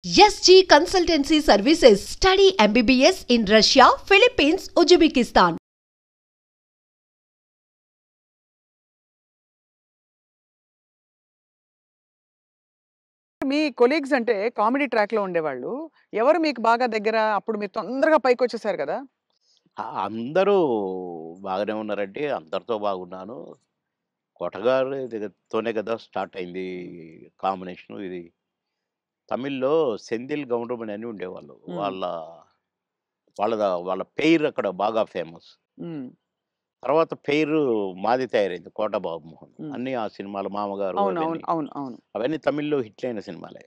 SG Consultancy Services. Study MBBS in Russia, Philippines, Uzbekistan. Me colleagues అంటే comedy ట్రాక్‌లో ఉండేవాళ్ళు. ఎవరు మీకు బాగా దగ్గర? అప్పుడు మీరు తొందరగా పైకొచ్చేసారు గదా! అందరూ బాగానే ఉన్నారండి. అందరితో బాగున్నాను. 'కొటగారి' దగ్గరతోనే కదా స్టార్ట్ అయింది కాంబినేషను ఇది. తమిళ్‌లో 'సెంథిల్ గౌండమణి' అని ఉండేవాళ్ళు. హ్మ్. వాళ్ళ పెయిర్ అక్కడ బాగా ఫేమస్. హ్మ్. తర్వాత పెయిరు మాది తయారైంది 'కోట బాబుమోహన్.' హ్మ్. అన్నీ ఆ సినిమాలు 'మామగారు' అవును. అవును. అవన్నీ. అవును. అవును. అవన్నీ తమిళ్‌లో హిట్లయిన సినిమాలే.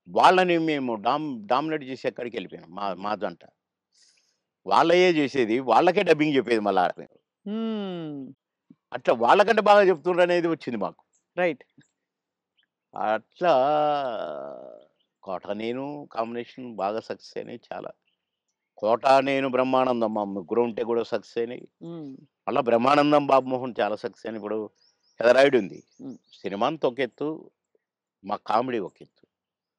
వాళ్ళని మేము డామినేట్ చేసి ఎక్కడికెళ్ళిపోయాం మా జంట. వాళ్ళయే చేసేది. వాళ్ళకే డబ్బింగ్ చెప్పేది మళ్ళా మేము. హ్మ్. అట్లా వాళ్ళకంటే బాగా చెప్తుండ్రనేది వచ్చింది మాకు. రైట్. అట్లా 'కోట నేను' కాంబినేషన్ బాగా సక్సెస్ అయినాయి చాలా. 'కోట నేను' 'బ్రహ్మానందం' మా ముగ్గురం ఉంటే కూడా సక్సెస్ అయినాయి. హ్మ్. మళ్ళా 'బ్రహ్మానందం' 'బాబుమోహన్' చాలా సక్సెస్ అయినాయి. ఇప్పుడు 'పెదరాయుడు' ఉంది. హ్మ్. సినిమా అంతా ఒక ఎత్తు, మా కామెడీ ఒక ఎత్తు.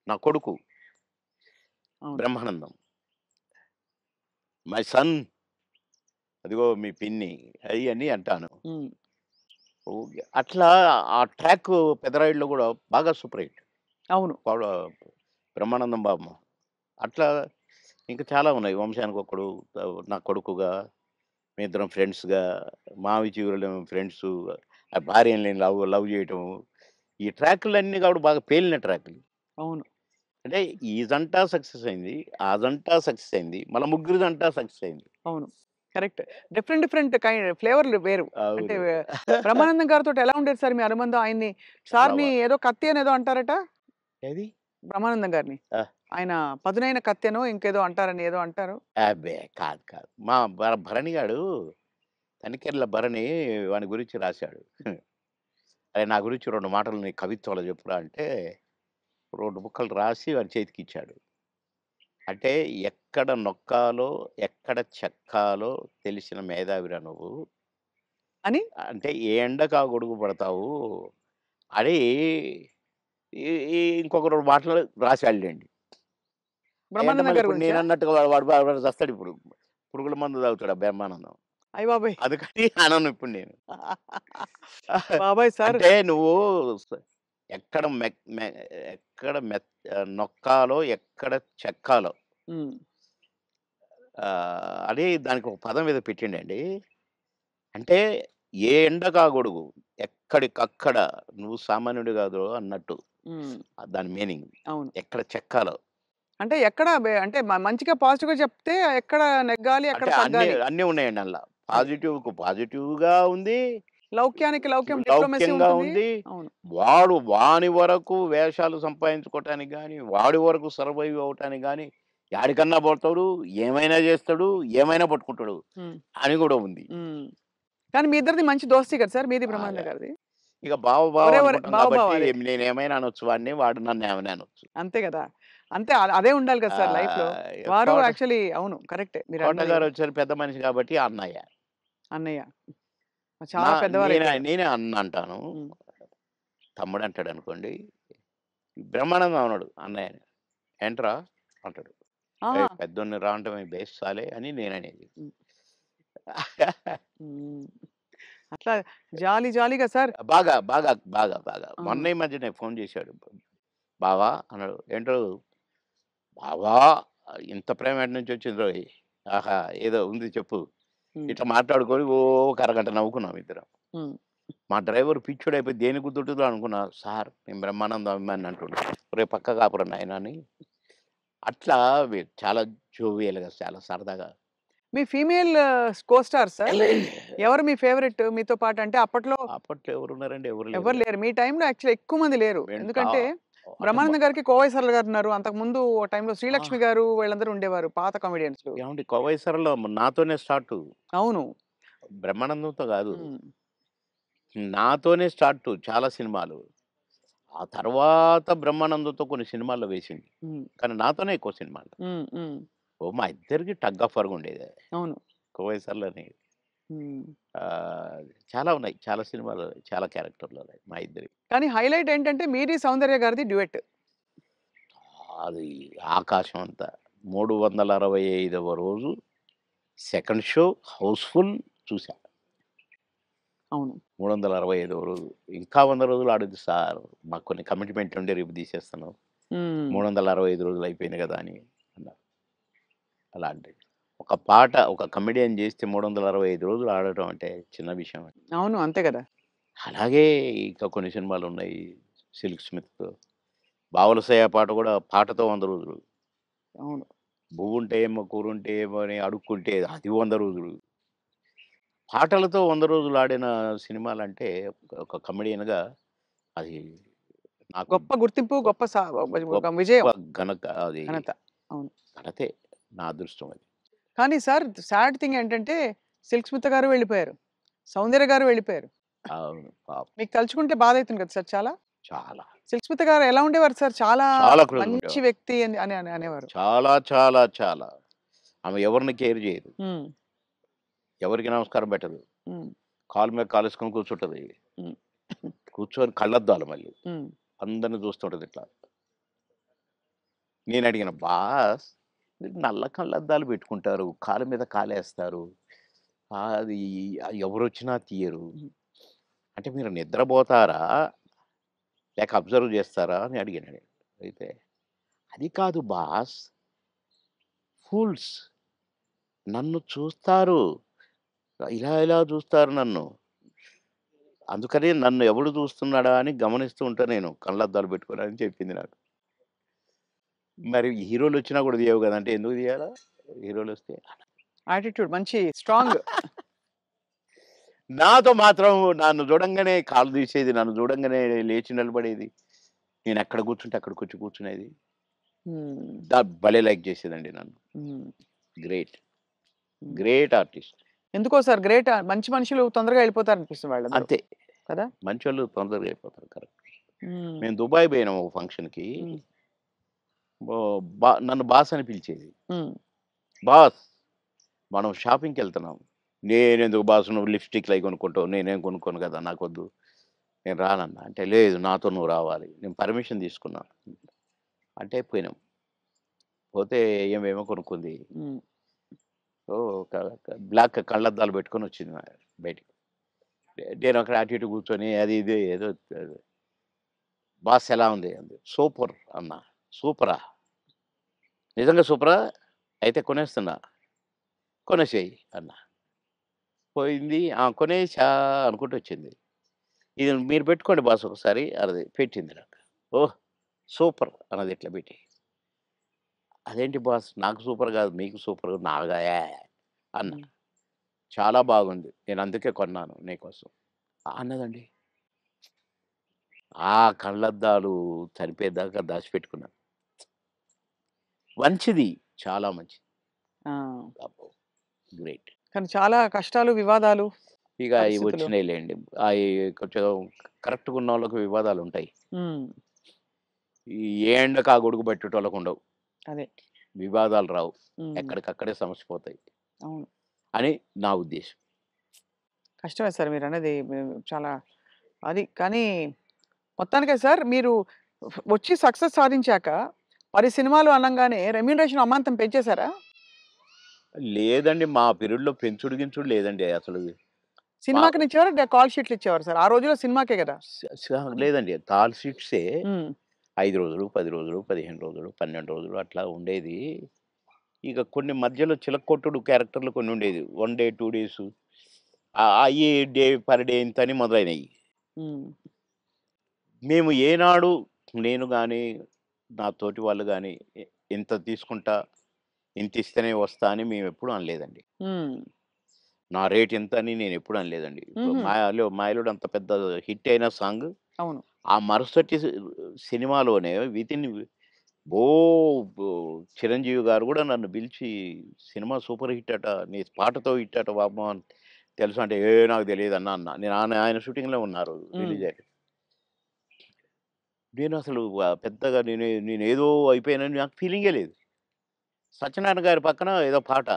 నా కొడుకు అవును. 'బ్రహ్మానందం', మై సన్ అదిగో మీ పిన్ని అయన్నీ అంటాను. హ్మ్. ఓకే. అట్లా ఆ ట్రాక్ 'పెదరాయుడులో' కూడా బాగా సూపర్ హిట్. అవును. 'బ్రహ్మానందం' 'బాబుమోహన్'. అట్లా ఇంకా చాలా ఉన్నాయి. 'వంశానికొక్కడు', నా కొడుకుగా, మేమిద్దరం ఫ్రెండ్స్‌గా, 'మావి చిగురులేమో' ఫ్రెండ్సు, ఆ భార్యని నేను లవ్ చేయటము. ఈ ట్రాకులన్నీ కూడా బాగా పేలిన ట్రాకులు. అవును. అంటే ఈ జంట సక్సెస్ అయింది. ఆ జంట సక్సెస్ అయింది. మళ్ళా ముగ్గురి జంట సక్సెస్ అయింది. అవును. కరెక్ట్. డిఫరెంట్ డిఫరెంట్ ఫ్లేవర్‌లు వేరు. అంటే అవును. బ్రహ్మానందం గారితోటి ఎలా ఉండేది సార్ మీ అనుబంధం? ఆయన్ని చాలా సార్‌ని ఏదో కత్తి అనేదో అంటారట? ఏది? బ్రహ్మానందం గారిని. ఆ! ఆయన పదునైన కత్తెనో ఇంకేదో అంటారని ఏదో అంటారు. అబ్బే! కాదు. మా భరణి గాడు తనికెళ్ళ భరణి వాని గురించి రాశాడు. అరే! నా గురించి 2 మాటలు నీ కవిత్వంలో చెప్పురా అంటే 2 ముక్కలు రాసి వాని చేతికిచ్చాడు. అంటే ఎక్కడ నొక్కాలో, ఎక్కడ చెక్కాలో తెలిసిన మేధావిరా నువ్వు. అని అంటే ఏ ఎండకు ఆ గొడుగు పడతావు అని ఈ ఈ ఇంకొక 2 మాటలు రాసాడులెండి. అయంటే బ్రహ్మానందం మళ్ళీ గారి ఇప్పుడు గురించా? నేనన్నట్టుగా వాడు చస్తాడిప్పుడు. పురుగుల మందు తాగుతాడు ఆ బ్రహ్మానందం. అయ్య బాబోయ్! అందుకని అనను ఇప్పుడు నేను. బాబోయ్! సార్ అంటే నువ్వు స ఎక్కడ మెక్ మె ఎక్కడ నొక్కాలో, ఎక్కడ చెక్కాలో హ్మ్. అని దానికి ఒక పదం ఏదో పెట్టిండండి. అంటే ఏ ఎండకా గొడుగు, ఎక్కడికక్కడ నువ్వు సామాన్యుడు కాదు అన్నట్టు. హ్మ్. దాని మీనింగ్. అవును. ఎక్కడ చెక్కాలో. అంటే ఎక్కడ అంటే మంచిగా పాజిటివ్‌గా చెప్తే ఎక్కడ నెగ్గాలి, ఎక్కడ అంటే అన్నీ తగ్గాలి. అన్నీ ఉన్నాయండి అందుల. అది. పాజిటివ్‌కు పాజిటివ్‌గా ఉంది. లౌక్యానికి లౌక్యం డిప్లొమసీ లౌక్యంగా ఉంటుంది. ఉంది. అవును. వాని వరకు వేషాలు సంపాదించుకోవటానికి గాని, వాడి వరకు సర్వైవ్ అవ్వటానికి గాని, యాడికన్నా పోతాడు, ఏమైనా చేస్తాడు, ఏమైనా పట్టుకుంటాడు హ్మ్. అని కూడా ఉంది. హ్మ్. కానీ మీ ఇద్దరిది మంచి దోస్తీ కదా సార్! మీది బాగా. బ్రహ్మానందం గారిది. ఇక బావ ఒరే! ఒరే! అనుకుంటాం బావ బావ కాబట్టి అదే. నేనేమైనా అనొచ్చు వాడిని, వాడు నన్నేమైనా అనొచ్చు. అంతే గదా! అంతే అదే ఉండాలి కదా సార్ లైఫ్‌లో. వారు కోట యాక్చువల్లీ అవును. కరెక్టే మీరన్నది. కోటగారొచ్చారు పెద్ద మనిషి కాబట్టి అన్నయ్య. అన్నయ్య. చాలా పెద్దవారైపోయారు. నేనే అన్న అంటాను. హ్మ్. తమ్ముడంటాడనుకోండి. బ్రహ్మానందం అనడు అన్నయ్యని. ఏంట్రా అంటాడు. ఆహా! ఏయ్! పెద్దోడిని రా అంటే బేస్ సాలే అని నేననేది. హ్మ్. హ్మ్. అట్లా జాలీ జాలీగా సార్. బాగా. ఆ! మొన్న ఈ మధ్యనే ఫోను చేశాడు. బావా అన్నాడు. ఏంటో బావా ఇంత ప్రేమ ఎటు నుంచొచ్చిందోయ్! ఆహా! ఏదో ఉంది చెప్పు. హ్మ్. ఇట్లా మాట్లాడుకొని ఓ ఒక అరగంట నవ్వుకున్నాం ఇద్దరం. హ్మ్. మా డ్రైవర్ పిచ్చోడైపోయి దేనికి గుద్దుతుందో అనుకున్నా. సార్ నేను బ్రహ్మానందం అభిమానిని అంటుండు. ఒరేయ్ పక్కకు ఆపురా నాయనా అని. అట్లా చాలా జోవియల్‌గా చాలా సరదాగా. మీ ఫీమేల్ కో స్టార్ సార్? ఎవరు మీ ఫేవరెట్ మీతో పాటు? అంటే అప్పట్లో అప్పట్లో ఎవరున్నారండి? ఎవరు లేరు. ఎవరు లేరు. మీ టైమ్‌లో యాక్చువల్లీ ఎక్కువ మంది లేరు. వెన్ కా ఎందుకంటే అంటే బ్రహ్మానందం గారికి కోవై సరళ గారున్నారు. అంతకుముందు ఓ టైమ్‌లో ఆ! శ్రీలక్ష్మి గారు వీళ్ళందరూ ఉండేవారు పాత కామెడియన్స్‌లు. ఏవండీ 'కోవైసరలో' నాతోనే స్టార్టు. అవును. బ్రహ్మానందంతో గాదు. హ్మ్. నాతోనే స్టార్టు చాలా సినిమాలు. ఆ తర్వాత బ్రహ్మానందంతో కొన్ని సినిమాల్లో వేసింది. హ్మ్. కానీ నాతోనే ఎక్కువ సినిమాలు. హ్మ్. మా ఇద్దరికి టగ్ ఆఫ్ వార్ ఉండేది. అవును. 'కోవైసర్లని' హ్మ్. చాలా ఉన్నాయి. చాలా సినిమాలు, చాలా క్యారెక్టర్‌లున్నాయి మా ఇద్దరివి. కానీ హైలైట్ ఏంటంటే మీది సౌందర్య గారిది డ్యూయెట్. అది ఆకాశం అంతా. 365వ రోజు సెకండ్ షో హౌస్‌ఫుల్ చూసా. అవును. 365వ రోజు. ఇంకా 100 రోజులు ఆడుద్ది సార్. మాకు కొన్ని కమిట్మెంట్ ఉండి రేపు తీసేస్తాను. హ్మ్. 365 రోజులు అయిపోయింది కదా! అని అన్నారు. అలాంటిది. ఒక పాట ఒక కమెడియన్ చేస్తే 365 రోజులు ఆడటం అంటే చిన్న విషయం. అవును. అంతే కదా! అలాగే ఇంకా కొన్ని సినిమాలున్నాయి. 'సిల్క్ స్మిత్', 'బావలసయ్య' పాట కూడా పాటతో 100 రోజులు. అవును. 'బువ్వుంటే ఏమో కూరుంటే ఏమో' అని అడుక్కుంటే అది 100 రోజులు. పాటలతో 100 రోజులు ఆడిన సినిమాలంటే ఒక కమెడియన్‌గా అది నాకు గొప్ప గుర్తింపు, గొప్ప గొప్ప ఒక గొప్ప విజయం, అది ఘనత. అవును. ఘనతే. నా అదృష్టం అది. కానీ సార్ సాడ్ థింగ్ ఏంటంటే 'సిల్క్ స్మిత' గారు వెళ్ళిపోయారు. 'సౌందర్య' గారు వెళ్ళిపోయారు. అవును. పాపం. మీకు తలుచుకుంటే బాధైతుంది కదా సార్ చాలా? చాలా. 'సిల్క్ స్మిత' గారు ఎలా ఉండేవారు సార్? చాలా చాలా క్లోజ్‌గా మంచి ఉండేవారు. వ్యక్తి అని అనేవారు. చాలా, చాలా, చాలా. ఆమె ఎవరిని కేర్ చేయదు. హ్మ్. ఎవరికీ నమస్కారం పెట్టదు. హ్మ్. కాలు మీద కాలేసుకొని కూర్చుంటది. హ్మ్. కూర్చొని కళ్ళద్దాలు మళ్ళీ. హ్మ్. అందరిని చూస్తుంటది ఇట్లా. నేనడిగాను, "బాస్ మీరు నల్ల కళ్ళద్దాలు పెట్టుకుంటారు. కాలు మీద కాలేస్తారు. అది ఎవరొచ్చినా తీయరు. హ్మ్. అంటే మీరు నిద్రపోతారా? లేక అబ్జర్వ్ చేస్తారా?" అని అడిగాను నేను. అయితే, "అది కాదు బాస్. ఫూల్స్ నన్ను చూస్తారు. ఇలా ఇలా చూస్తారు నన్ను. అందుకని నన్ను ఎవడు చూస్తున్నాడా అని గమనిస్తూ ఉంటా నేను కళ్ళద్దాలు పెట్టుకొని" అని చెప్పింది నాకు. మరి హీరోలొచ్చినా కూడా తీయవు కదా! అంటే ఎందుకు తీయాలా? హీరోలొస్తే? యాటిట్యూడ్ మంచి స్ట్రాంగ్. నాతో మాత్రం నన్ను చూడంగానే కాళ్ళు తీసేది. నన్ను చూడంగానే లేచి నిలబడేది. నేనెక్కడ కూర్చుంటే అక్కడికొచ్చి కూర్చునేది. హ్మ్. భలే లైక్ చేసేదండి నన్ను. హ్మ్. గ్రేట్. హ్మ్. Great artist. ఎందుకో సార్ గ్రేట్ మంచి మనుషులు తొందరగా వెళ్ళిపోతారనిపిస్తుంది వాళ్ళందరూ. అంతే. కదా! మంచోళ్ళు తొందరగా అయిపోతారు. కరెక్ట్. హ్మ్. మేము దుబాయ్ పోయినాం ఒక ఫంక్షన్‌కి. హ్మ్. నన్ను బాస్ అని పిలిచేది. హ్మ్. బాస్ మనం షాపింగ్‌కెళ్తున్నాం. నేనెందుకు బాస్ నువ్వు లిప్‌స్టిక్‌లు అయి కొనుక్కుంటావు. నేనేం కొనుక్కోను కదా! నాకొద్దు. నేను రానన్నా. అంటే లేదు నాతో నువ్వు రావాలి. నేను పర్మిషన్ తీసుకున్నా. అంటే పోయినాం. పోతే ఏమేమో కొనుక్కుంది. హ్మ్. ఓహ్! బ్లాక్ కళ్ళద్దాలు పెట్టుకొనొచ్చింది బయటికి. నేను అక్కడ అటు ఇటు కూర్చొని అది ఇది ఏదో బాస్ ఎలా ఉంది? అంది. సూపర్ అన్నా. సూపరా? నిజంగా సూపరా? అయితే కొనేస్తున్నా. కొనేసేయి అన్నా. పోయింది. ఆ! కొనేసా అనుకుంటూ వచ్చింది. ఇది మీరు పెట్టుకోండి బాస్ ఒకసారి అన్నది. పెట్టింది నాకు. ఓహ్! సూపర్ అన్నది ఇట్లా పెట్టి. అదేంటి బాస్ నాకు సూపర్ కాదు మీకు సూపర్ నాగా అన్నా. హ్మ్. చాలా బాగుంది. నేను అందుకే కొన్నాను నీకోసం అన్నదండి. ఆ కళ్ళద్దాలు చనిపోయేదాకా దాచిపెట్టుకున్నాను. మంచిది. చాలా మంచిది. ఆ! అబ్బో! గ్రేట్. కానీ చాలా కష్టాలు, వివాదాలు, ఇక అయి పరిస్థితులు. వచ్చినాయిలెండి. అయి కొంచెం కరెక్ట్‌గా ఉన్నోళ్ళకి వివాదాలుంటాయి. హ్మ్. ఈ ఏ ఎండకు ఆ గొడుగు పట్టేటోళ్ళకుండవు. అదే. వివాదాలు రావు. హ్మ్. ఎక్కడికక్కడే సమసిపోతాయి అవును. అని నా ఉద్దేశం. కష్టమే సార్ మీరన్నది. చాలా అది కానీ మొత్తానికైతే సార్ మీరు వచ్చి సక్సెస్ సాధించాక 10 సినిమాలు అనంగానే రెమ్యూనరేషన్ అమాంతం పెంచేసారా? లేదండి. మా పీరియడ్‌లో పెంచుడు గించుడు లేదండి అసలు. మా సినిమాకినిచ్చేవారా? కాల్ షీట్లు ఇచ్చేవారా సార్? ఆ రోజుల్లో సినిమాకే గదా! స స లేదండి. కాల్ షీట్సే హ్మ్. 5 రోజులు, 10 రోజులు, 15 రోజులు, 12 రోజులు అట్లా ఉండేది. ఇక కొన్ని మధ్యలో చిలక్కొట్టుడు క్యారెక్టర్‌లు కొన్ని ఉండేది. 1 డే, 2 డేసు అయ్యి డే పర్ డే ఇంతని మొదలైనయి. హ్మ్. మేము ఏనాడు నేను గాని, నా తోటి వాళ్ళు గాని ఇంత తీసుకుంటా, ఇంతిస్తేనే వస్తా అని మేమెప్పుడు అనలేదండి. హ్మ్. నా రేట్ ఇంత అని నేనెప్పుడు అనలేదండి. ఇప్పుడు హుహు. 'మాయలోడు' అంత పెద్ద హిట్ అయిన సాంగ్ అవును. ఆ మరుసటి సినిమాలోనే వితిన్ ఓ బో 'చిరంజీవి' గారు గూడా నన్ను పిలిచి "సినిమా సూపర్ హిట్ అట. నీ పాటతో హిట్ అట బాబు" అని తెలుసా అంటే, నాకు తెలీదన్నా" అన్నా. నేను ఆయన షూటింగ్‌లో ఉన్నా ఆ రోజు హ్మ్. రిలీజ్ అయ్యాక. నేనసలు పెద్దగా నేనేదో అయిపోయానని నాకు ఫీలింగే లేదు. సత్యనారాయణ గారి పక్కన ఏదో పాట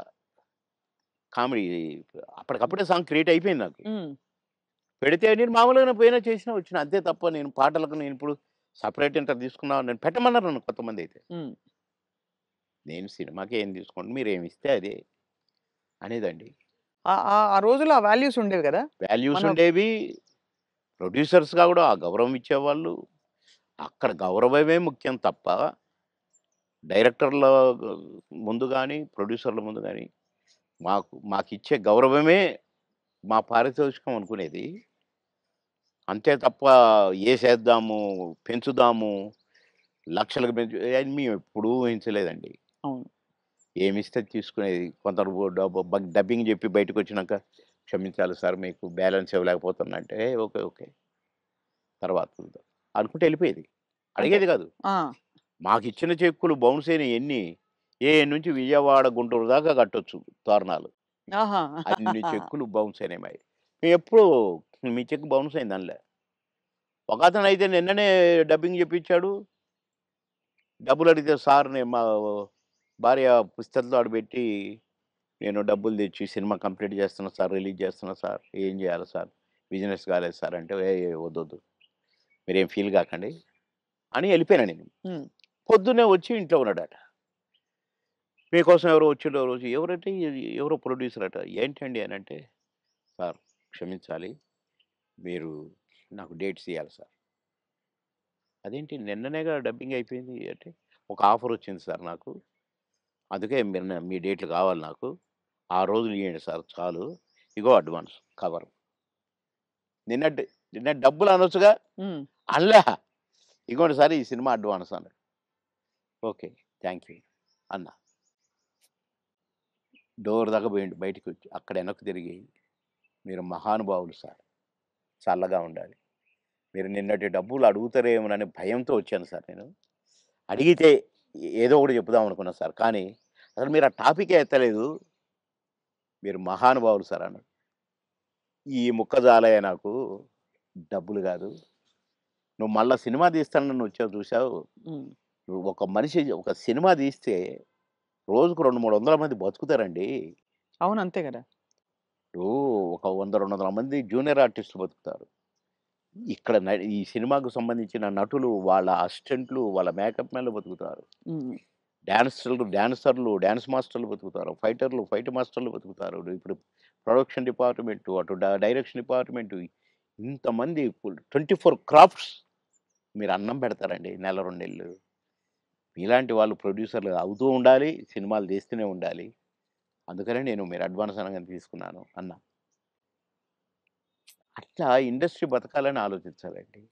కామెడీ అప్పటికప్పుడే సాంగ్ క్రియేట్ అయిపోయింది నాకు. హ్మ్. పెడితే నేను మామూలుగానే పోయినా, చేసినా, వచ్చినా. అంతే తప్ప నేను పాటలకు నేనిప్పుడు సెపరేట్ ఇంత తీసుకున్నా నేను పెట్టమన్నారు నన్ను కొంతమందైతే. హ్మ్. నేను సినిమాకి ఏం తీసుకోండి మీరేమిస్తే అదే అనేదండి. ఆ రోజుల్లో ఆ వాల్యూస్ ఉండేవి గదా! వాల్యూస్ మన ఉండేవి. ప్రొడ్యూసర్స్‌గా గూడా ఆ గౌరవం ఇచ్చేవాళ్ళు. అక్కడ గౌరవమే ముఖ్యం తప్ప, డైరెక్టర్ల ముందు గాని, ప్రొడ్యూసర్ల ముందు గాని, మాకిచ్చే గౌరవమే మా పారితోషికం అనుకునేది. అంతే తప్ప ఏసేద్దాము, పెంచుదాము, లక్షలకు పెంచు అని మేమెప్పుడూ ఊహించలేదండి. అవును. ఏమిస్తే అది తీసుకునేది. కొందరు డబ్బింగ్ జెప్పి బయటకొచ్చినాక, "క్షమించాలి సార్ మీకు బ్యాలెన్స్ ఇవ్వలేకపోతున్నా" అంటే, ఓకే. ఓకే. తర్వాత చూద్దాం అనుకుంటే ఎళ్ళిపోయేది. అంతే. అడిగేది గాదు. ఆ! మాకిచ్చిన చెక్కులు బౌన్స్ అయినయి ఎన్ని? ఏఎన్ నుంచి విజయవాడ, గుంటూరు దాకా కట్టొచ్చు తోరణాలు. ఆహా! అన్ని చెక్కులు బౌన్స్ అయినాయి మాయి. మేమెప్పుడు మీ చెక్ బౌన్స్ అయిందనలే. ఒకతనయితే నిన్ననే డబ్బింగ్ జెప్పించాడు. డబ్బులడిగితే సార్‌ని మా భార్య పుస్తెలతో ఆడబెట్టి, "నేను డబ్బులు తెచ్చి సినిమా కంప్లీట్ చేస్తున్నా సార్, రిలీజ్ చేస్తున్నా సార్. ఏం జేయాలి సార్? బిజినెస్ కాలేదు సార్" అంటే, "ఏయ్! వద్దొద్దు. మీరేం ఫీల్ గాకండి" అని ఎళ్ళిపోయాను నేను. హ్మ్. పొద్దున్నే వచ్చి ఇంట్లో ఉన్నాడట. "మీకోసం ఎవరో వచ్చిండ్రు ఆ రోజు." ఎవరంటే ఎవరో ప్రొడ్యూసర్ అట. "ఏంటండి" అనంటే, "సార్ క్షమించాలి. మీరు నాకు డేట్స్ ఇయ్యాలి సార్." "అదేంటి నిన్ననేగా డబ్బింగ్ అయిపోయింది" అంటే, "ఒక ఆఫర్ వచ్చింది సార్ నాకు. అందుకే మీరు మీ డేట్లు కావాలి నాకు. ఆ రోజులు ఇయ్యండి సార్ చాలు. ఇగో అడ్వాన్స్ కవరు." నిన్నటి నిన్న డబ్బులు అనొచ్చుగా? హ్మ్. అనలా. "ఇగోండి సార్ ఈ సినిమా అడ్వాన్స్" అన్నాడు. ఓకే. థాంక్ యూ అన్నా. డోర్ దాకా పోయిండు బయటికొచ్చి. అక్కడ వెనక్కి తిరిగి, "మీరు మహానుభావులు సార్. చల్లగా ఉండాలి. మీరు నిన్నటి డబ్బులు అడుగుతారేమోనని భయంతో వచ్చాను సార్ నేను. అడిగితే ఏదో ఒకటి చెప్పుదాం అనుకున్నా సార్. కానీ అసలు మీరు ఆ టాపికే ఎత్తలేదు. మీరు మహానుభావులు సార్" అన్నాడు. ఈ ముక్క చాలయ్య నాకు. డబ్బులు గాదు. నువ్వు మళ్ళా సినిమా తీస్తానని వచ్చావు చూసావు. హ్మ్. నువ్వు ఒక మనిషి ఒక సినిమా తీస్తే రోజుకు 200, 300 మంది బతుకుతారండి. అవును. అంతే గదా! ఇప్పుడు ఒక 100, 200 మంది జూనియర్ ఆర్టిస్టులు బతుకుతారు. ఇక్కడ ఈ సినిమాకు సంబంధించిన నటులు, వాళ్ళ అసిస్టెంట్లు, వాళ్ళ మేకప్ మ్యాన్‌లు బతుకుతారు. హ్మ్. డాన్సర్లు, డాన్స్ మాస్టర్‌లు బతుకుతారు. ఫైటర్లు, ఫైట్ మాస్టర్‌లు బతుకుతారు. ఇప్పుడు ప్రొడక్షన్ డిపార్ట్‌మెంటు, అటు డైరెక్షన్ డిపార్ట్‌మెంటు ఇంతమంది 24 క్రాఫ్ట్స్ మీరు అన్నం పెడతారండి నెల, 2 నెలలు. మీలాంటి వాళ్ళు ప్రొడ్యూసర్‌లు అవుతూ ఉండాలి. సినిమాలు తీస్తూనే ఉండాలి. అందుకనే నేను మీరు అడ్వాన్స్ అనంగానే తీసుకున్నాను అన్నా. అట్లా ఇండస్ట్రీ బతకాలని ఆలోచించాలండి.